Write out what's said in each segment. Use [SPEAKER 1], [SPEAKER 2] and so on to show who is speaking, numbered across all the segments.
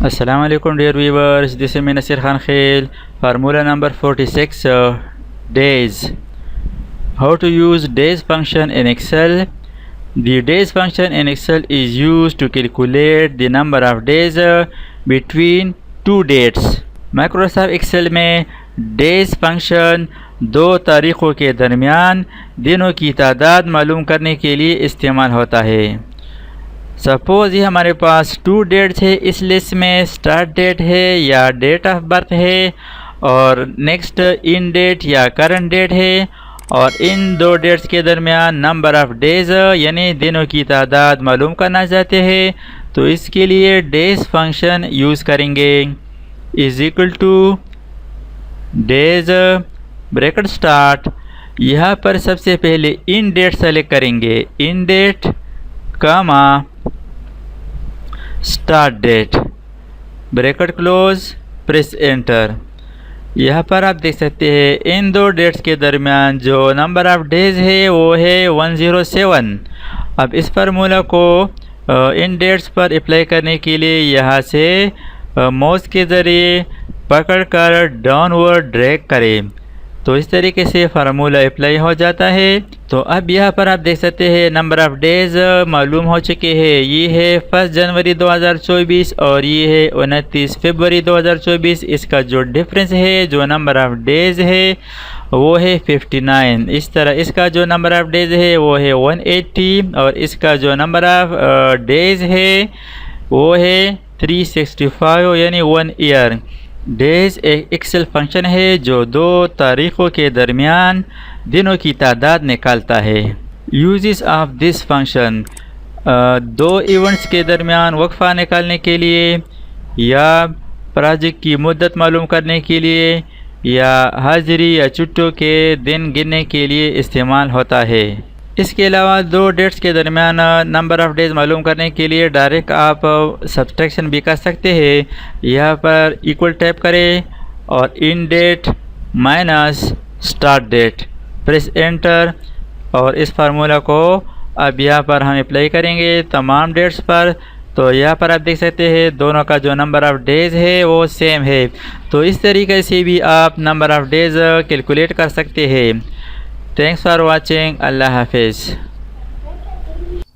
[SPEAKER 1] Assalamu alaikum dear viewers, this is me Nasir Khan Khail. Formula number 46, days. How to use days function in Excel. The days function in Excel is used to calculate the number of days between two dates. Microsoft Excel में days function दो तारीखों के दरमियान दिनों की तादाद मालूम करने के लिए इस्तेमाल होता है। सपोज़ ये हमारे पास टू डेट्स है, इस लिस्ट में स्टार्ट डेट है या डेट ऑफ बर्थ है और नेक्स्ट इन डेट या करंट डेट है और इन दो डेट्स के दरमियान नंबर ऑफ़ डेज़ यानी दिनों की तादाद मालूम करना चाहते हैं तो इसके लिए डेज फंक्शन यूज़ करेंगे। Is equal to days bracket start, यहाँ पर सबसे पहले इन डेट सेलेक्ट करेंगे, end date comma start date bracket close, press enter. यहाँ पर आप देख सकते हैं इन दो डेट्स के दरमियान जो नंबर ऑफ़ डेज है वो है 107। अब इस फार्मूला को इन डेट्स पर अप्लाई करने के लिए यहाँ से माउस के ज़रिए पकड़कर डाउनवर्ड ड्रैग करें तो इस तरीके से फार्मूला अप्लाई हो जाता है। तो अब यहाँ पर आप देख सकते हैं नंबर ऑफ़ डेज़ मालूम हो चुके हैं, ये है 1 जनवरी 2024 और ये है 29 फरवरी 2024। इसका जो डिफरेंस है जो नंबर ऑफ़ डेज़ है वो है 59। इस तरह इसका जो नंबर ऑफ़ डेज़ है वो है 180 और इसका जो नंबर ऑफ़ डेज़ है वो है 365 यानी 1 ईयर। डेज एक एक्सेल फंक्शन है जो दो तारीखों के दरमियान दिनों की तादाद निकालता है। यूजेस ऑफ दिस फंक्शन, दो इवेंट्स के दरमियान वक्फा निकालने के लिए या प्रोजेक्ट की मुद्दत मालूम करने के लिए या हाजिरी या छुट्टियों के दिन गिनने के लिए इस्तेमाल होता है। इसके अलावा दो डेट्स के दरमियान नंबर ऑफ़ डेज़ मालूम करने के लिए डायरेक्ट आप सब्सट्रैक्शन भी कर सकते हैं। यहाँ पर इक्वल टैप करें और end date minus start date, press enter और इस फार्मूला को अब यहाँ पर हम अप्लाई करेंगे तमाम डेट्स पर। तो यहाँ पर आप देख सकते हैं दोनों का जो नंबर ऑफ़ डेज़ है वो सेम है। तो इस तरीके से भी आप नंबर ऑफ़ डेज़ कैलकुलेट कर सकते हैं। थैंक्स फॉर वाचिंग, अल्लाह हाफिज़।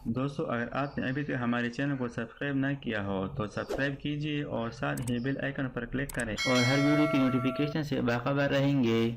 [SPEAKER 1] दोस्तों अगर आपने अभी तक हमारे चैनल को सब्सक्राइब ना किया हो तो सब्सक्राइब कीजिए और साथ ही बेल आइकन पर क्लिक करें और हर वीडियो की नोटिफिकेशन से बाखबर रहेंगे।